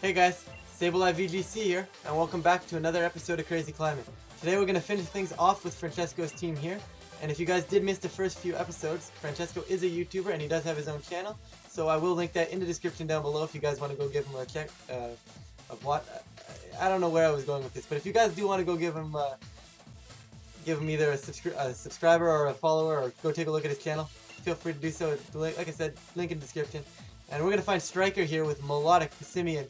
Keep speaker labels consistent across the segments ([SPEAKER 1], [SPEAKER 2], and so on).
[SPEAKER 1] Hey guys, Sableye VGC here, and welcome back to another episode of Crazy Climbing. Today we're going to finish things off with Francesco's team here, and if you guys did miss the first few episodes, Francesco is a YouTuber and he does have his own channel, so I will link that in the description down below if you guys want to go give him a check of what. I don't know where I was going with this, but if you guys do want to go give him either a subscriber or a follower, or go take a look at his channel, feel free to do so. Like I said, link in the description. And we're going to find Striker here with Melodic, Simeon,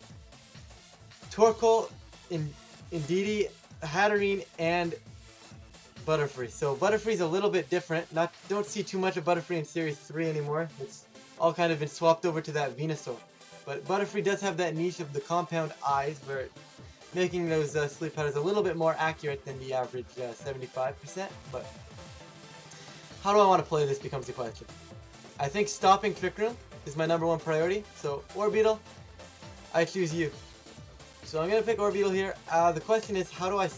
[SPEAKER 1] Torkoal, Indeedee, Hatterene, and Butterfree. So Butterfree's a little bit different. Don't see too much of Butterfree in Series 3 anymore. It's all kind of been swapped over to that Venusaur. But Butterfree does have that niche of the compound eyes, where making those sleep patterns a little bit more accurate than the average 75%. But how do I want to play this becomes the question. I think stopping Trick Room is my #1 priority. So Orbeetle, I choose you. So I'm going to pick Orbeetle here. The question is, how do I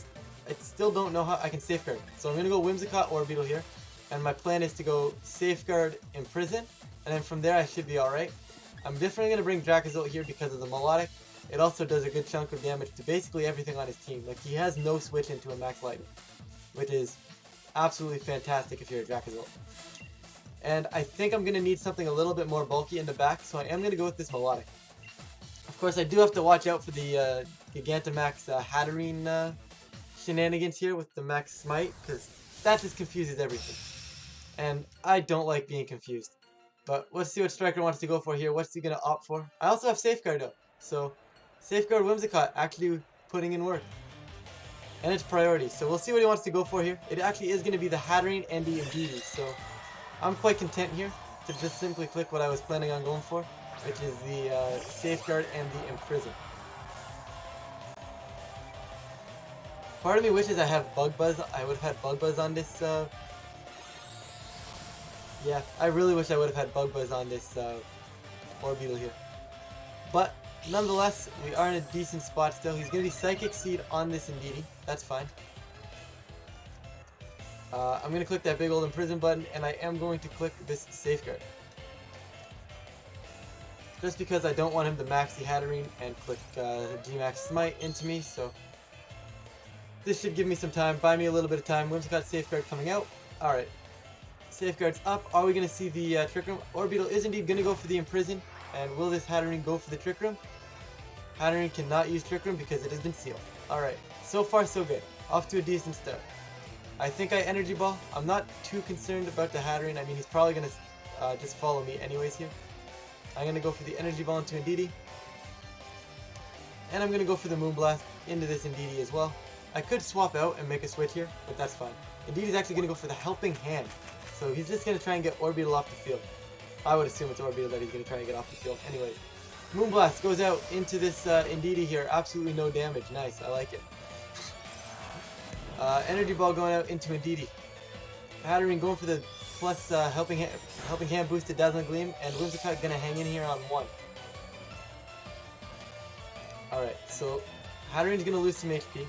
[SPEAKER 1] still don't know how I can safeguard. So I'm going to go Whimsicott Orbeetle here. And my plan is to go Safeguard, Imprison. And then from there I should be alright. I'm definitely going to bring Dracozolt here because of the Melodic. It also does a good chunk of damage to basically everything on his team. Like, he has no switch into a Max Lightning, which is absolutely fantastic if you're a Dracozolt. And I think I'm going to need something a little bit more bulky in the back, so I am going to go with this Melodic. Of course, I do have to watch out for the Gigantamax Hatterene shenanigans here with the Max Smite, because that just confuses everything. And I don't like being confused. But let's see what Striker wants to go for here. What's he going to opt for? I also have Safeguard though, so Safeguard Whimsicott actually putting in work. And it's priority, so we'll see what he wants to go for here. It actually is going to be the Hatterene and the Indeedee, so I'm quite content here to just simply click what I was planning on going for, which is the Safeguard and the Imprison. Part of me wishes I have Bug Buzz. I would have had Bug Buzz on this. Yeah, I really wish I would have had Bug Buzz on this Orbeetle here. But nonetheless, we are in a decent spot still. He's going to be Psychic Seed on this Indeedee. That's fine. I'm going to click that big old Imprison button, and I am going to click this Safeguard. Just because I don't want him to max the Hatterene and click G-Max Smite into me, so this should give me some time, buy me a little bit of time. Whimsicott Safeguard coming out. Alright. Safeguard's up. Are we going to see the Trick Room? Orbeetle is indeed going to go for the Imprison, and will this Hatterene go for the Trick Room? Hatterene cannot use Trick Room because it has been sealed. Alright, so far so good. Off to a decent start. I think I Energy Ball. I'm not too concerned about the Hatterene. I mean, he's probably going to just follow me anyways here. I'm going to go for the Energy Ball into Indeedee. And I'm going to go for the Moonblast into this Indeedee as well. I could swap out and make a switch here, but that's fine. Indeedee's actually going to go for the Helping Hand. So he's just going to try and get Orbeetle off the field. I would assume it's Orbeetle that he's going to try and get off the field. Anyways, Moonblast goes out into this Indeedee here. Absolutely no damage. Nice, I like it. Energy Ball going out into Indeedee. Hatterene going for the plus helping hand boosted Dazzling Gleam, and Whimsicott gonna hang in here on 1. Alright, so Hatterene's gonna lose some HP.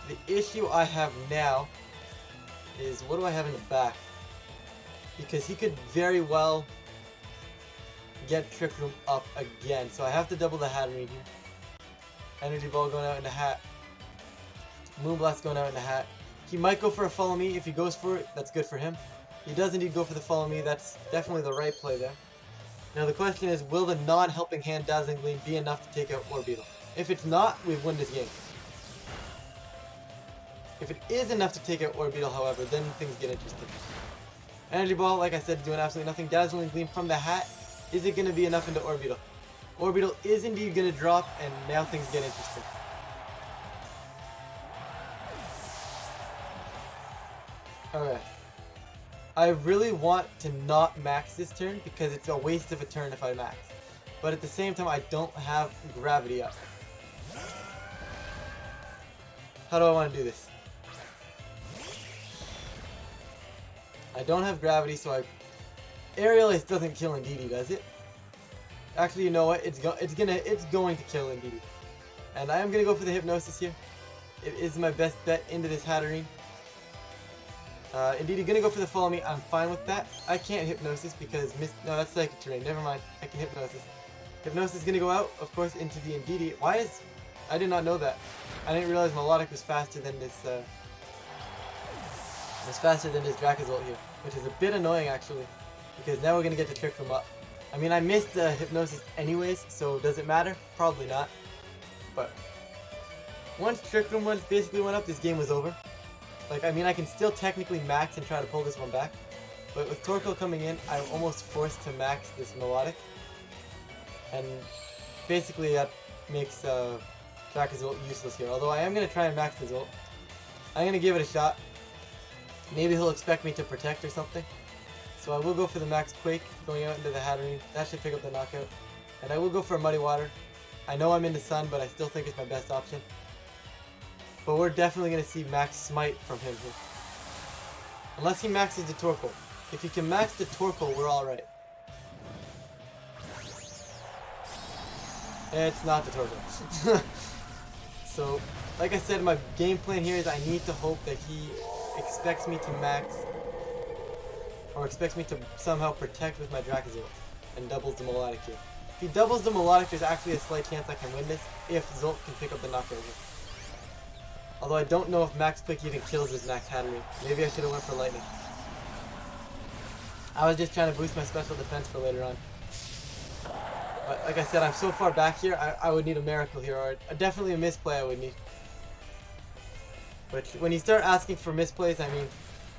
[SPEAKER 1] The issue I have now is, what do I have in the back? Because he could very well get Trick Room up again, so I have to double the Hatterene here. Energy Ball going out in the hat. Moonblast going out in the hat. He might go for a Follow Me. If he goes for it, that's good for him. He does indeed go for the Follow Me. That's definitely the right play there. Now the question is, will the non-Helping Hand Dazzling Gleam be enough to take out Orbeetle? If it's not, we've won this game. If it is enough to take out Orbeetle, however, then things get interesting. Energy Ball, like I said, doing absolutely nothing. Dazzling Gleam from the hat. Is it going to be enough into Orbeetle? Orbeetle is indeed going to drop, and now things get interesting. Alright. I really want to not max this turn because it's a waste of a turn if I max. But at the same time, I don't have Gravity up. How do I want to do this? I don't have Gravity, so Aerial Ace doesn't kill Indeedee, does it? Actually, you know what? It's going to kill Indeedee. And I am going to go for the Hypnosis here. It is my best bet into this Hatterene. Indeed, you're gonna go for the Follow Me. I'm fine with that. I can't Hypnosis because no, that's Psychic Terrain. Never mind. I can Hypnosis. Hypnosis is gonna go out, of course, into the Indeedee. Why is... I did not know that. I didn't realize Melodic was faster than this, Dracozolt here. Which is a bit annoying, actually. Because now we're gonna get to Trick Room up. I mean, I missed Hypnosis anyways, so does it matter? Probably not. But... once Trick Room basically went up, this game was over. Like, I mean, I can still technically max and try to pull this one back. But with Torkoal coming in, I'm almost forced to max this Melodic. And basically that makes Dracozolt useless here. Although I am going to try and max the Zolt. I'm going to give it a shot. Maybe he'll expect me to protect or something. So I will go for the max Quake, going out into the Hatterene. That should pick up the knockout. And I will go for a Muddy Water. I know I'm in the Sun, but I still think it's my best option. But we're definitely going to see max Smite from him here. Unless he maxes the Torkoal. If he can max the Torkoal, we're alright. It's not the Torkoal. So, like I said, my game plan here is I need to hope that he expects me to max, or expects me to somehow protect with my Dracozolt, and doubles the Melodic here. If he doubles the Melodic, there's actually a slight chance I can win this, if Zolt can pick up the knockout here. Although I don't know if Max Quick even kills this Max Hatterene. Maybe I should have went for Lightning. I was just trying to boost my special defense for later on. But like I said, I'm so far back here, I would need a miracle here, or definitely a misplay I would need. But when you start asking for misplays, I mean,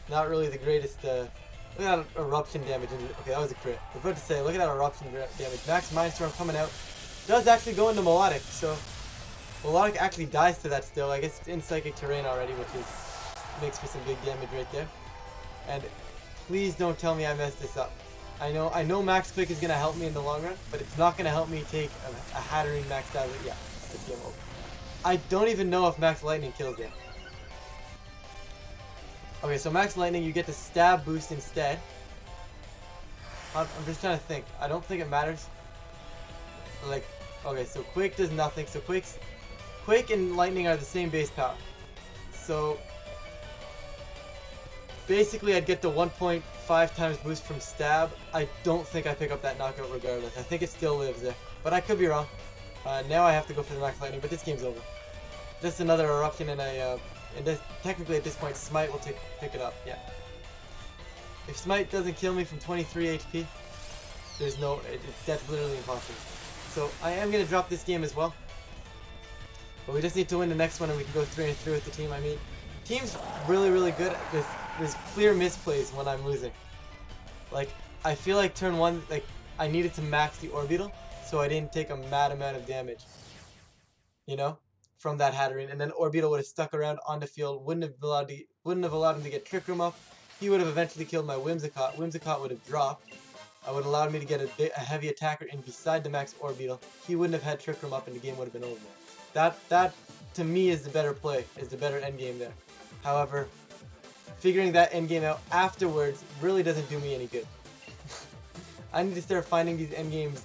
[SPEAKER 1] not really the greatest, look at that Eruption damage. Okay, that was a crit. I was about to say, look at that Eruption damage. Max Mindstorm coming out. Does actually go into Melodic, so... Melodic actually dies to that still. I guess it's in Psychic Terrain already, which makes for some big damage right there. And please don't tell me I messed this up. I know Max Quick is going to help me in the long run, but it's not going to help me take a Hatterene maxed out. Yeah, it's game over. I don't even know if Max Lightning kills it. Okay, so Max Lightning, you get the stab boost instead. I'm just trying to think. I don't think it matters. Like, okay, so Quake does nothing. So Quake and Lightning are the same base power. So basically I'd get the 1.5 times boost from stab. I don't think I pick up that knockout regardless. I think it still lives there. But I could be wrong. Now I have to go for the Max Lightning, but this game's over. Just another Eruption and technically at this point Smite will pick it up, yeah. If Smite doesn't kill me from 23 HP, that's literally impossible. So I am going to drop this game as well. But we just need to win the next one and we can go 3-3 with the team. I mean, team's really, really good. There's clear misplays when I'm losing. Like, I feel like turn 1, like, I needed to max the Orbital, so I didn't take a mad amount of damage. You know? From that Hatterene. And then Orbital would have stuck around on the field, wouldn't have allowed him to get Trick Room up. He would have eventually killed my Whimsicott. Whimsicott would have dropped. I would have allowed me to get a heavy attacker in beside the Max Orbital. He wouldn't have had Trick Room up and the game would have been over. That to me is the better play, is the better endgame there. However, figuring that endgame out afterwards really doesn't do me any good. I need to start finding these endgames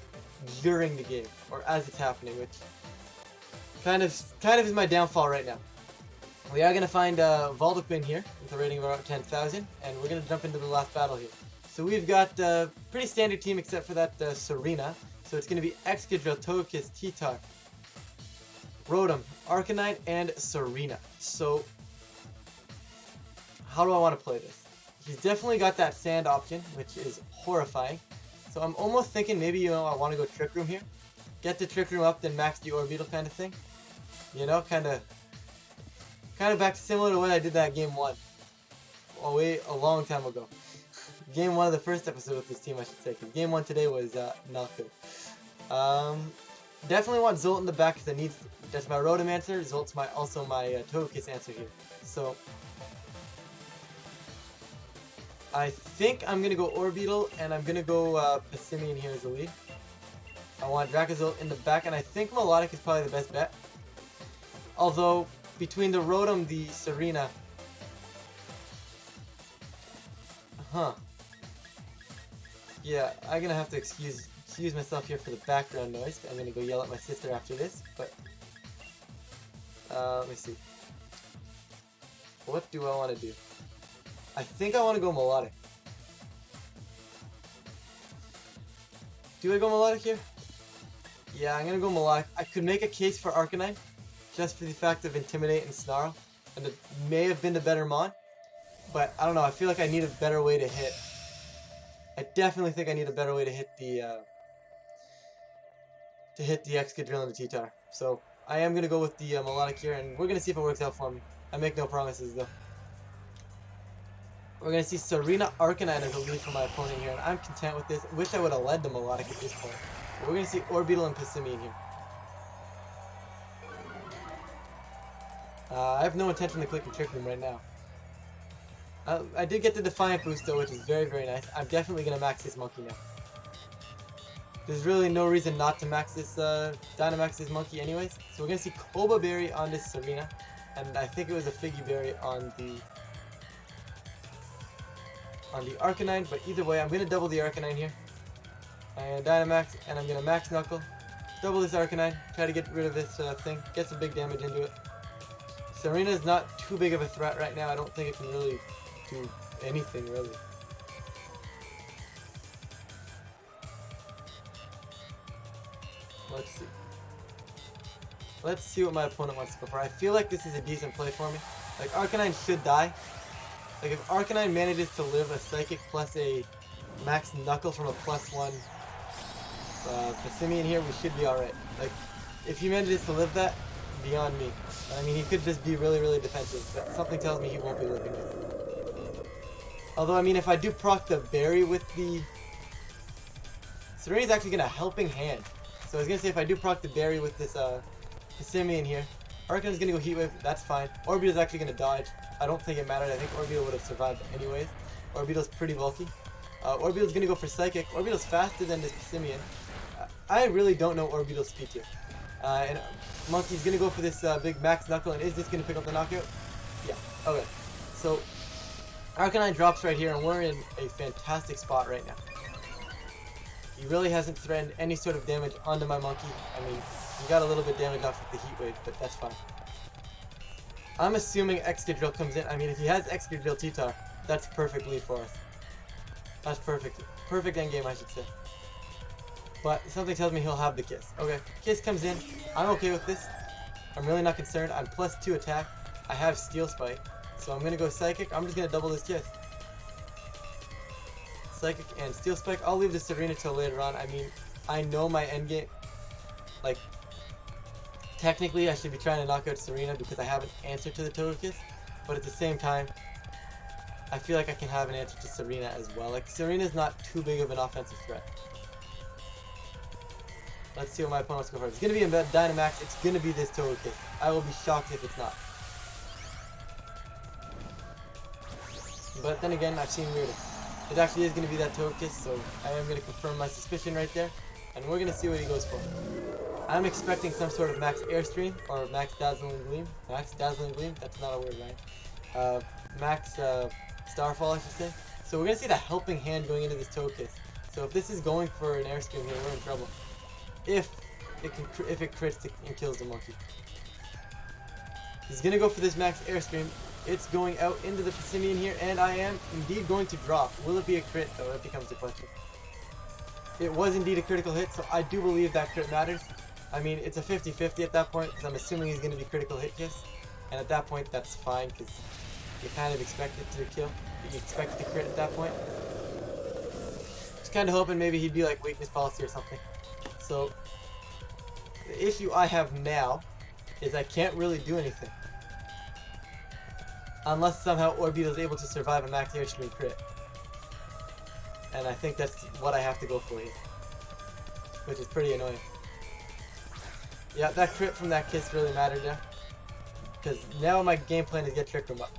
[SPEAKER 1] during the game, or as it's happening, which kind of is my downfall right now. We are going to find Valdoquin here with a rating of around 10,000, and we're going to jump into the last battle here. So we've got a pretty standard team except for that Serena. So it's going to be Excadrill, Togekiss, T-Talk, Rotom, Arcanine, and Serena. So how do I want to play this? He's definitely got that Sand option, which is horrifying. So I'm almost thinking maybe, I want to go Trick Room here. Get the Trick Room up, then max the Orbital kind of thing. You know, kind of back similar to what I did that game 1. Oh wait, a long time ago. Game 1 of the first episode with this team, I should say. Because game 1 today was not good. Definitely want Zolt in the back because I need. That's my Rotom answer. Zolt's also my Togekiss answer here. So I think I'm gonna go Orbital and I'm gonna go Passimian here as the lead. I want Dracozolt in the back, and I think Melodic is probably the best bet. Although between the Rotom, the Serena. Yeah, I'm gonna have to excuse myself here for the background noise. I'm gonna go yell at my sister after this, but let me see. What do I want to do? I think I want to go Melodic. Do I go Melodic here? Yeah, I'm gonna go Melodic. I could make a case for Arcanine, just for the fact of Intimidate and Snarl, and it may have been the better Mon, but I don't know, I feel like I need a better way to hit. I definitely think I need a better way to hit the Excadrill and the T-Tar. So, I am gonna go with the Melodic here, and we're gonna see if it works out for me. I make no promises, though. We're gonna see Serena Arcanine as a lead for my opponent here, and I'm content with this. Wish I would have led the Melodic at this point. But we're gonna see Orbeetle and Passimian here. I have no intention of clicking Trick Room right now. I did get the Defiant boost though, which is very, very nice. I'm definitely gonna max this monkey now. There's really no reason not to max this, Dynamax this monkey anyways. So we're gonna see Koba Berry on this Serena, and I think it was a Figgy Berry on the Arcanine, but either way, I'm going to double the Arcanine here. And Dynamax, and I'm going to Max Knuckle. Double this Arcanine, try to get rid of this thing, get some big damage into it. Serena is not too big of a threat right now, I don't think it can really do anything, really. Let's see. Let's see what my opponent wants to go for. I feel like this is a decent play for me. Like, Arcanine should die. Like, if Arcanine manages to live a Psychic plus a Max Knuckle from a +1 Passimian here, we should be alright. Like, if he manages to live that, beyond me. I mean, he could just be really, really defensive, but something tells me he won't be living it. Although, I mean, if I do proc the Berry with the... Serena's actually going to Helping Hand. So I was going to say, if I do proc the Berry with this Passimian here, Arcanine's going to go Heat Wave, that's fine. Orbeetle's actually going to dodge. I don't think it mattered. I think Orbeetle would have survived anyways. Orbeetle's pretty bulky. Orbeetle's going to go for Psychic. Orbeetle's faster than this Passimian. I really don't know Orbeetle's speed tier. And Monkey's going to go for this big Max Knuckle, and is this going to pick up the knockout? Yeah, okay. So, Arcanine drops right here, and we're in a fantastic spot right now. He really hasn't threatened any sort of damage onto my Monkey. I mean, he got a little bit damage off with the Heat Wave, but that's fine. I'm assuming Excadrill comes in. I mean, if he has Excadrill T-Tar, that's perfect lead for us. That's perfect. Perfect endgame, I should say. But something tells me he'll have the Kiss. Okay, Kiss comes in. I'm okay with this. I'm really not concerned. I'm +2 attack. I have Steel Spike. So I'm going to go Psychic. I'm just going to double this Kiss. Psychic and Steel Spike. I'll leave the Serena till later on. I mean, I know my endgame. Like, technically I should be trying to knock out Serena because I have an answer to the Togekiss. But at the same time, I feel like I can have an answer to Serena as well. Like, Serena's not too big of an offensive threat. Let's see what my opponent's going for. It's going to be a Dynamax. It's going to be this Togekiss. I will be shocked if it's not. But then again, I've seen weirder. It actually is going to be that Togekiss, so I am going to confirm my suspicion right there. And we're going to see what he goes for. I'm expecting some sort of Max Airstream, or Max Dazzling Gleam. Max Dazzling Gleam? That's not a word, right? Max Starfall, I should say. So we're going to see the Helping Hand going into this Togekiss. So if this is going for an Airstream here, we're in trouble. If it crits and kills the Monkey. He's going to go for this Max Airstream. It's going out into the Passimian here, and I am indeed going to drop. Will it be a crit, though? That becomes the question. It was indeed a critical hit, so I do believe that crit matters. I mean, it's a 50-50 at that point, because I'm assuming he's going to be critical hit Kiss. And at that point, that's fine, because you kind of expect it to kill. You expect it to crit at that point. Just kind of hoping maybe he'd be like Weakness Policy or something. So, the issue I have now is I can't really do anything. Unless somehow Orbeetle is able to survive a Max Airstream crit. And I think that's what I have to go for here. Which is pretty annoying. Yeah, that crit from that Kiss really mattered there. Because now my game plan is get Trick Room up.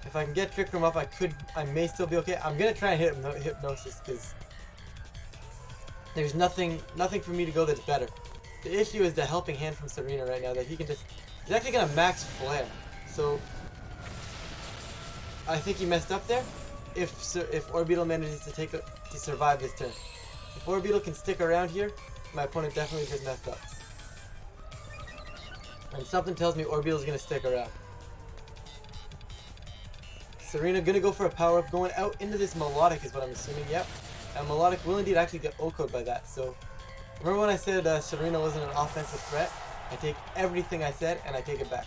[SPEAKER 1] If I can get Trick Room up, I may still be okay. I'm going to try and hit Hypnosis because there's nothing for me to go that's better. The issue is the Helping Hand from Serena right now that he can just... He's actually going to Max Flare. So, I think he messed up there. If Orbeetle manages to survive this turn. If Orbeetle can stick around here, my opponent definitely just messed up. And something tells me Orbeetle's going to stick around. Serena going to go for a power-up, going out into this Melodic is what I'm assuming, yep. And Melodic will indeed actually get O-Code by that, so Remember when I said Serena wasn't an offensive threat? I take everything I said and I take it back.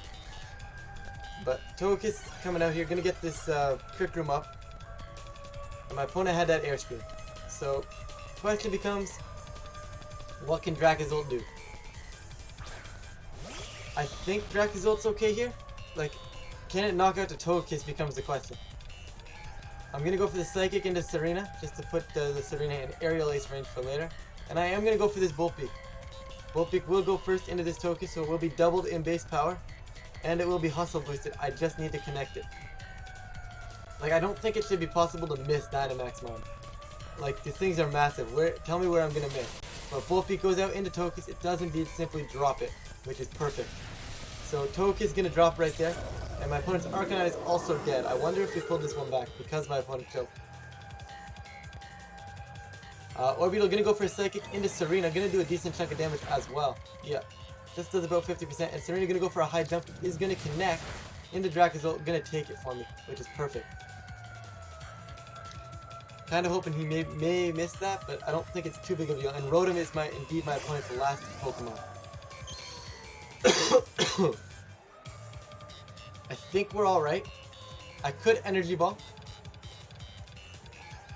[SPEAKER 1] But Togekiss coming out here, gonna get this Trick Room up. And my opponent had that Air Scream. So, question becomes, what can Dracozolt do? I think Dracozolt's okay here. Like, can it knock out the Togekiss becomes the question. I'm gonna go for the Psychic into Serena, just to put the Serena in Aerial Ace range for later. And I am gonna go for this Volt Beak. Volt Beak will go first into this Togekiss, so it will be doubled in base power. And it will be hustle boosted. I just need to connect it. Like, I don't think it should be possible to miss Dynamax Mine. Like, these things are massive. Tell me where I'm gonna miss. But Volt Beak goes out into Togekiss. It does indeed simply drop it, which is perfect. So Togekiss is gonna drop right there. And my opponent's Arcanine is also dead. I wonder if we pulled this one back because my opponent choked. Orbeetle gonna go for a Psychic into Serena. Gonna do a decent chunk of damage as well. Yeah. This does about 50%, and Serena gonna go for a high jump, is gonna connect into Dracozolt, gonna take it for me, which is perfect. Kind of hoping he may miss that, but I don't think it's too big of a deal. And Rotom is indeed my opponent's last Pokemon. I think we're all right. I could Energy Ball,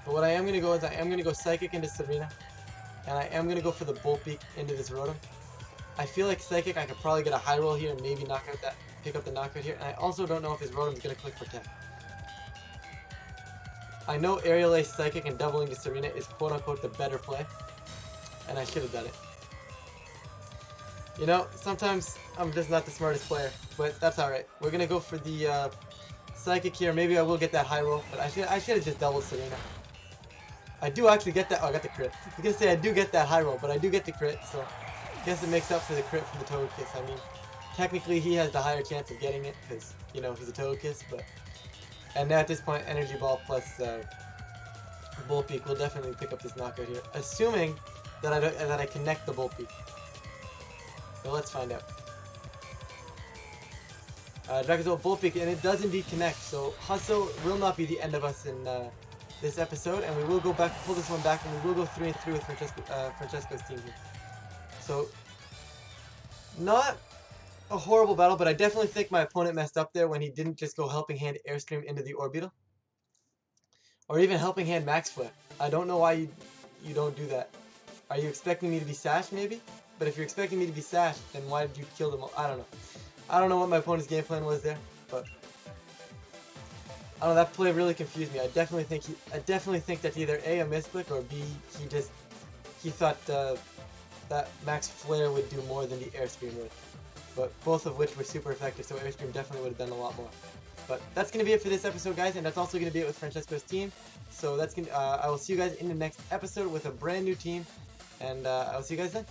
[SPEAKER 1] but what I am gonna go is I am gonna go Psychic into Serena, and I am gonna go for the Volt Beak into this Rotom. I feel like Psychic, I could probably get a high roll here and maybe pick up the knockout here. And I also don't know if his Rotom's going to click Protect. I know Aerial Ace Psychic and doubling to Serena is quote-unquote the better play. And I should have done it. You know, sometimes I'm just not the smartest player, but that's alright. We're going to go for the Psychic here. Maybe I will get that high roll, but I should have just doubled Serena. I do actually get that. Oh, I got the crit. I was going to say I do get that high roll, but I do get the crit, so I guess it makes up for the crit from the Togekiss. I mean, technically he has the higher chance of getting it because, you know, he's a Togekiss, but... And now at this point, Energy Ball plus Volt Beak will definitely pick up this knockout here, assuming that I connect the Volt Beak. So let's find out. Dracozolt Volt Beak, and it does indeed connect, so Hustle will not be the end of us in this episode, and we will go back, pull this one back, and we will go 3-3 with Francesco's team here. So, not a horrible battle, but I definitely think my opponent messed up there when he didn't just go Helping Hand Airstream into the Orbeetle. Or even Helping Hand Max Flip. I don't know why you don't do that. Are you expecting me to be Sash, maybe? But if you're expecting me to be Sash, then why did you kill them all? I don't know. I don't know what my opponent's game plan was there, but... I don't know, that play really confused me. I definitely think that either A, a misclick, or B, he thought that Max Flare would do more than the Airstream would. But both of which were super effective, so Airstream definitely would have done a lot more. But that's going to be it for this episode, guys, and that's also going to be it with Francesco's team. So that's I will see you guys in the next episode with a brand new team, and I will see you guys then.